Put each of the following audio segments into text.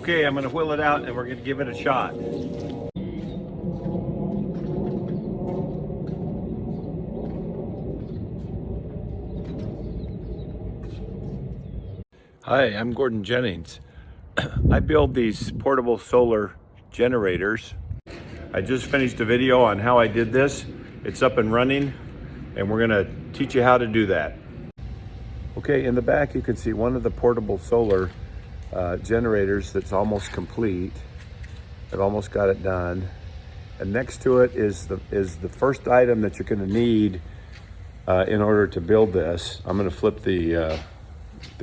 Okay, I'm gonna wheel it out and we're gonna give it a shot. Hi, I'm Gordon Jennings. I build these portable solar generators. I just finished a video on how I did this. It's up and running, and we're gonna teach you how to do that. Okay, in the back you can see one of the portable solar generators that's almost complete. I've almost got it done. And next to it is the first item that you're gonna need in order to build this. I'm gonna flip the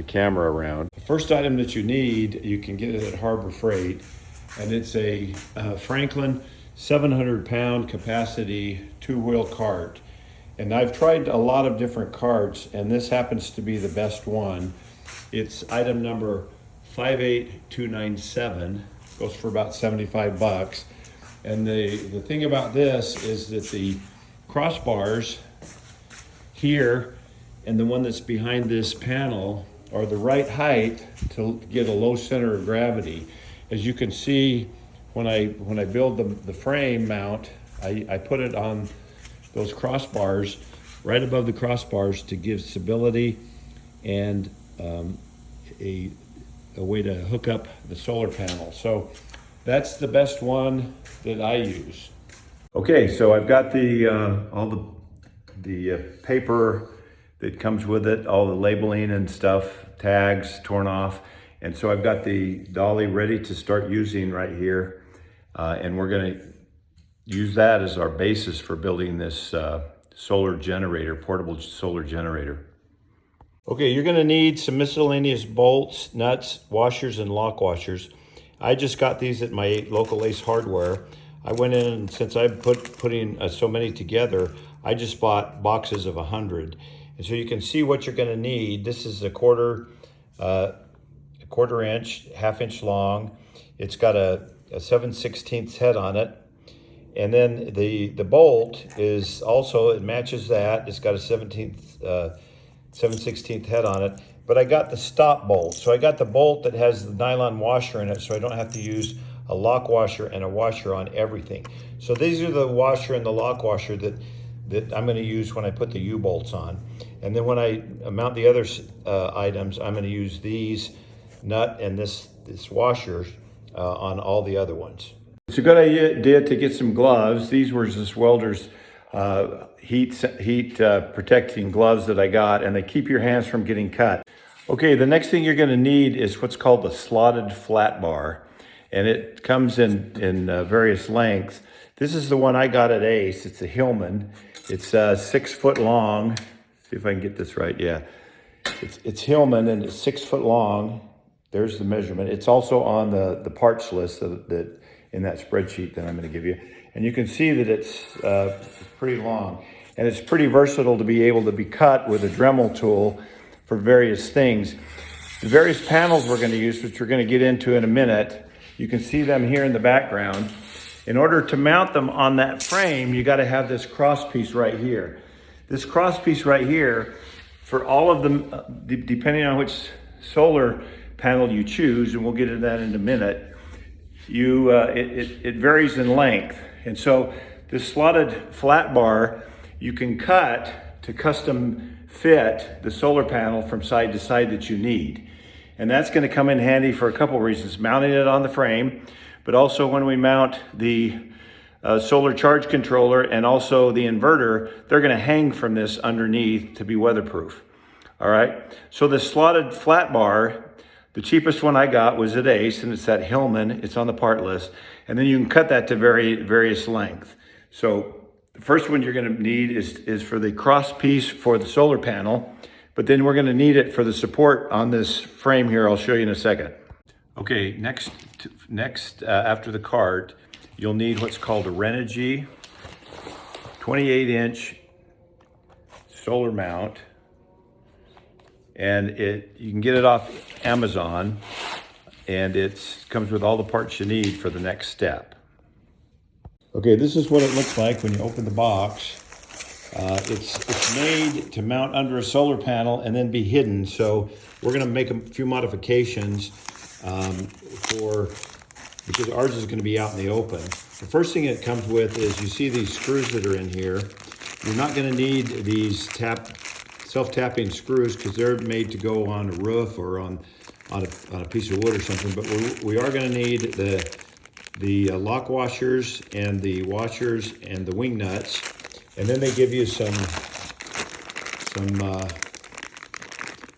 camera around. The first item that you need, you can get it at Harbor Freight, and it's a Franklin 700-pound capacity two-wheel cart. And I've tried a lot of different carts, and this happens to be the best one. It's item number 58297, goes for about 75 bucks. And the thing about this is that the crossbars here and the one that's behind this panel are the right height to get a low center of gravity. As you can see, when I build the frame mount, I put it on those crossbars, right above the crossbars, to give stability and a way to hook up the solar panel. So that's the best one that I use. Okay, so I've got all the paper that comes with it, all the labeling and stuff, tags torn off. And so I've got the dolly ready to start using right here. And we're gonna use that as our basis for building this solar generator, portable solar generator. Okay, you're gonna need some miscellaneous bolts, nuts, washers, and lock washers. I just got these at my local Ace Hardware. I went in, and since I'm putting so many together, I just bought boxes of 100. And so you can see what you're gonna need. This is a quarter inch, half-inch long. It's got a 7/16 head on it. And then the bolt is also, it matches that. It's got a 7/16 head on it. But I got the stop bolt. So I got the bolt that has the nylon washer in it, so I don't have to use a lock washer and a washer on everything. So these are the washer and the lock washer that I'm going to use when I put the U-bolts on. And then when I mount the other items, I'm going to use these nut and this washer on all the other ones. It's a good idea to get some gloves. These were just welder's heat protecting gloves that I got, and they keep your hands from getting cut. Okay, the next thing you're going to need is what's called the slotted flat bar, and it comes in various lengths. This is the one I got at Ace. It's a Hillman. It's 6 foot long. See if I can get this right. Yeah, it's Hillman, and it's 6 foot long. There's the measurement. It's also on the parts list that in that spreadsheet that I'm going to give you. And you can see that it's pretty long, and it's pretty versatile to be able to be cut with a Dremel tool for various things. The various panels we're going to use, which we're going to get into in a minute, you can see them here in the background. In order to mount them on that frame, you got to have this cross piece right here. This cross piece right here, for all of them, depending on which solar panel you choose, and we'll get into that in a minute, it varies in length. And so this slotted flat bar, you can cut to custom fit the solar panel from side to side that you need. And that's going to come in handy for a couple reasons. Mounting it on the frame, but also when we mount the solar charge controller and also the inverter, they're going to hang from this underneath to be weatherproof. All right, so the slotted flat bar, the cheapest one I got was at Ace, and it's that Hillman. It's on the part list. And then you can cut that to various length. So the first one you're going to need is for the cross piece for the solar panel, but then we're going to need it for the support on this frame here. I'll show you in a second. Okay, next after the cart, you'll need what's called a Renogy 28-inch solar mount. And you can get it off Amazon, and it comes with all the parts you need for the next step. Okay, this is what it looks like when you open the box. It's made to mount under a solar panel and then be hidden. So we're gonna make a few modifications. because ours is going to be out in the open. The first thing it comes with is you see these screws that are in here. You're not going to need these self-tapping screws because they're made to go on a roof or on a piece of wood or something. But we are going to need the lock washers and the washers and the wing nuts, and then they give you some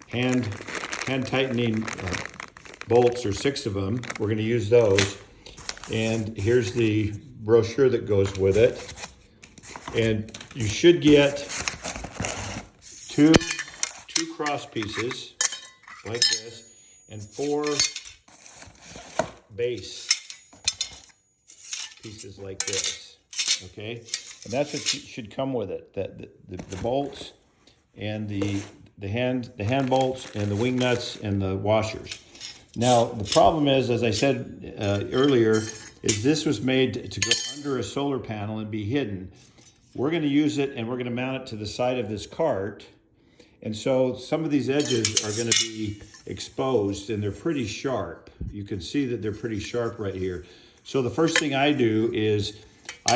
hand tightening bolts, or 6 of them. We're going to use those, and here's the brochure that goes with it. And you should get two cross pieces like this and 4 base pieces like this, okay? And that's what should come with it, that the bolts and the hand bolts and the wing nuts and the washers. Now, the problem is, as I said earlier, is this was made to go under a solar panel and be hidden. We're going to use it and we're going to mount it to the side of this cart. And so some of these edges are going to be exposed and they're pretty sharp. You can see that they're pretty sharp right here. So the first thing I do is I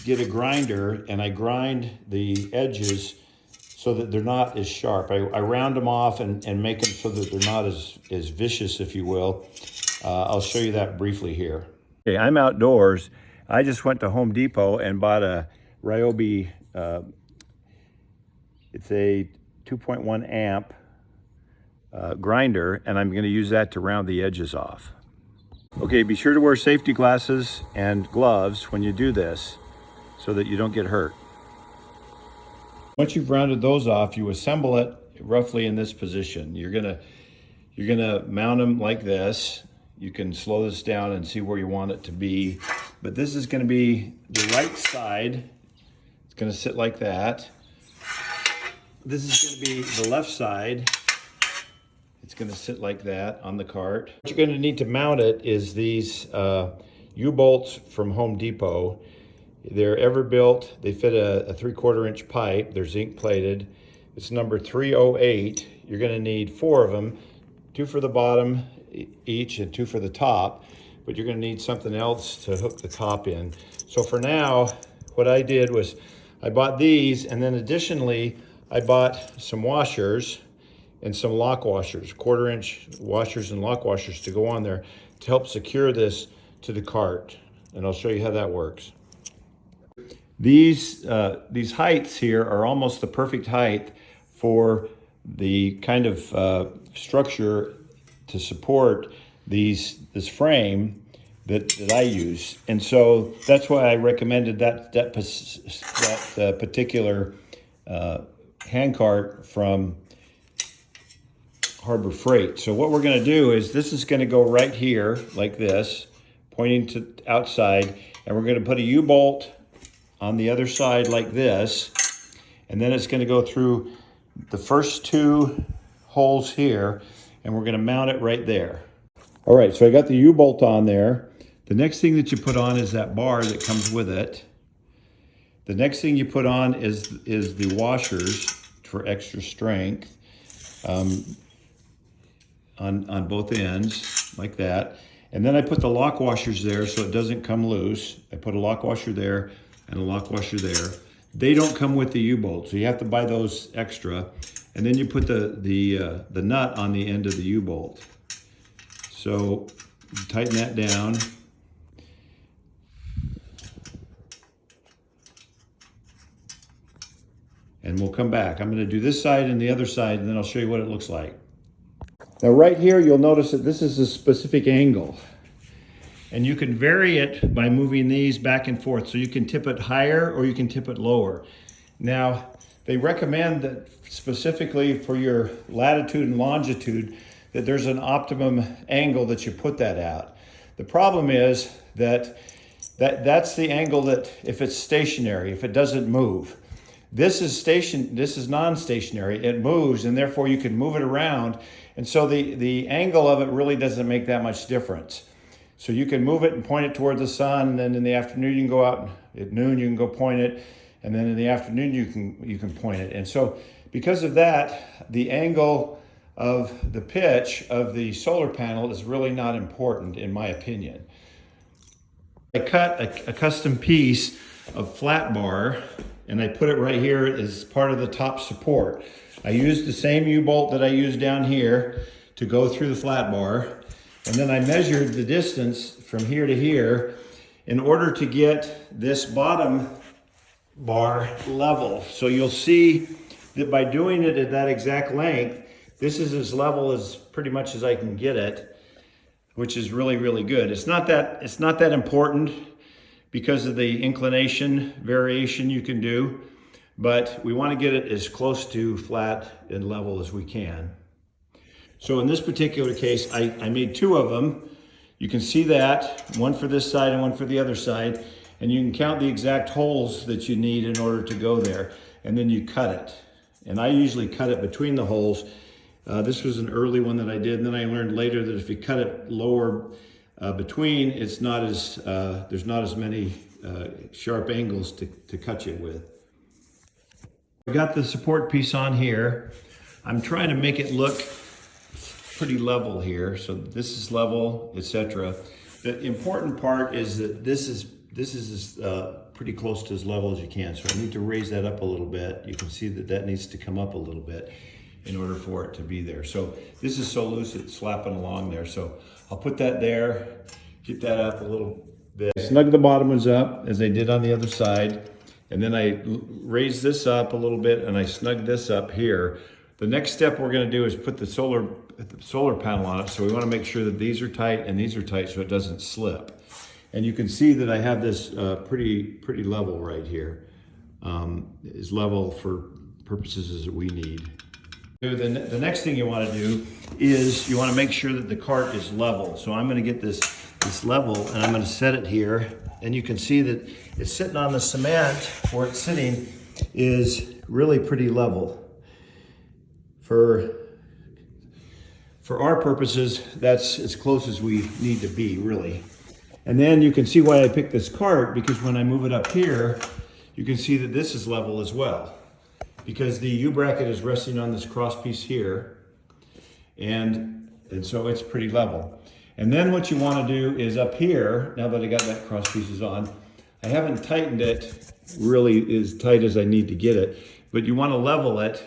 get a grinder and I grind the edges so that they're not as sharp. I round them off and make them so that they're not as vicious, if you will. I'll show you that briefly here. Okay, I'm outdoors. I just went to Home Depot and bought a Ryobi, it's a 2.1 amp grinder, and I'm going to use that to round the edges off. Okay, be sure to wear safety glasses and gloves when you do this so that you don't get hurt. Once you've rounded those off, you assemble it roughly in this position. You're gonna mount them like this. You can slow this down and see where you want it to be, but this is going to be the right side. It's going to sit like that. This is going to be the left side. It's going to sit like that on the cart. What you're going to need to mount it is these U-bolts from Home Depot. They're Everbuilt. They fit a 3/4 inch pipe. They're zinc plated. It's number 308. You're going to need 4 of them, 2 for the bottom each and 2 for the top, but you're going to need something else to hook the top in. So for now, what I did was I bought these, and then additionally I bought some washers and some lock washers, 1/4 inch washers and lock washers to go on there to help secure this to the cart. And I'll show you how that works. These heights here are almost the perfect height for the kind of structure to support this frame that I use. And so that's why I recommended that particular hand cart from Harbor Freight. So what we're going to do is this is going to go right here like this, pointing to outside, and we're going to put a U-bolt on the other side like this, and then it's going to go through the first 2 holes here, and we're going to mount it right there. All right, so I got the U-bolt on there. The next thing that you put on is that bar that comes with it. The next thing you put on is the washers for extra strength on both ends, like that. And then I put the lock washers there so it doesn't come loose. I put a lock washer there and a lock washer there. They don't come with the U-bolt, so you have to buy those extra. And then you put the nut on the end of the U-bolt. So tighten that down. And we'll come back. I'm going to do this side and the other side, and then I'll show you what it looks like. Now right here, you'll notice that this is a specific angle. And you can vary it by moving these back and forth. So you can tip it higher or you can tip it lower. Now, they recommend that specifically for your latitude and longitude, that there's an optimum angle that you put that at. The problem is that that's the angle that if it's stationary, if it doesn't move. This is non-stationary, it moves, and therefore you can move it around. And so the angle of it really doesn't make that much difference. So you can move it and point it toward the sun, and then in the afternoon you can go out, at noon you can go point it, and then in the afternoon you can point it. And so because of that, the angle of the pitch of the solar panel is really not important, in my opinion. I cut a custom piece of flat bar and I put it right here as part of the top support. I used the same U-bolt that I used down here to go through the flat bar, and then I measured the distance from here to here in order to get this bottom bar level. So you'll see that by doing it at that exact length, this is as level as pretty much as I can get it, which is really, really good. It's not that important because of the inclination variation you can do, but we want to get it as close to flat and level as we can. So in this particular case, I made two of them. You can see that, one for this side and one for the other side, and you can count the exact holes that you need in order to go there, and then you cut it. And I usually cut it between the holes. This was an early one that I did, and then I learned later that if you cut it lower between, it's not as there's not as many sharp angles to cut you with. I got the support piece on here. I'm trying to make it look pretty level here, so this is level, etc. The important part is that this is pretty close to as level as you can. So I need to raise that up a little bit. You can see that needs to come up a little bit in order for it to be there. So this is so loose it's slapping along there. So I'll put that there, get that up a little bit. Snug the bottom ones up as I did on the other side. And then I raise this up a little bit and I snug this up here. The next step we're gonna do is put the solar panel on it. So we wanna make sure that these are tight and these are tight so it doesn't slip. And you can see that I have this pretty level right here. Is level for purposes that we need. The next thing you want to do is you want to make sure that the cart is level. So I'm going to get this level and I'm going to set it here. And you can see that it's sitting on the cement where it's sitting is really pretty level. For our purposes, that's as close as we need to be, really. And then you can see why I picked this cart, because when I move it up here, you can see that this is level as well. Because the U-bracket is resting on this cross piece here, and so it's pretty level. And then what you want to do is up here, now that I got that cross pieces on, I haven't tightened it really as tight as I need to get it, but you want to level it,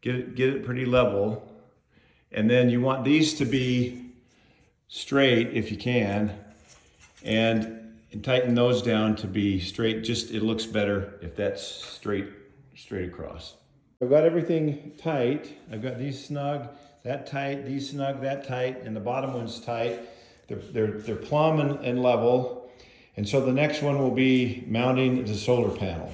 get it pretty level, and then you want these to be straight if you can, and tighten those down to be straight. Just it looks better if that's straight across. I've got everything tight. I've got these snug, that tight, these snug, that tight, and the bottom one's tight. They're plumb and level. And so the next one will be mounting the solar panel.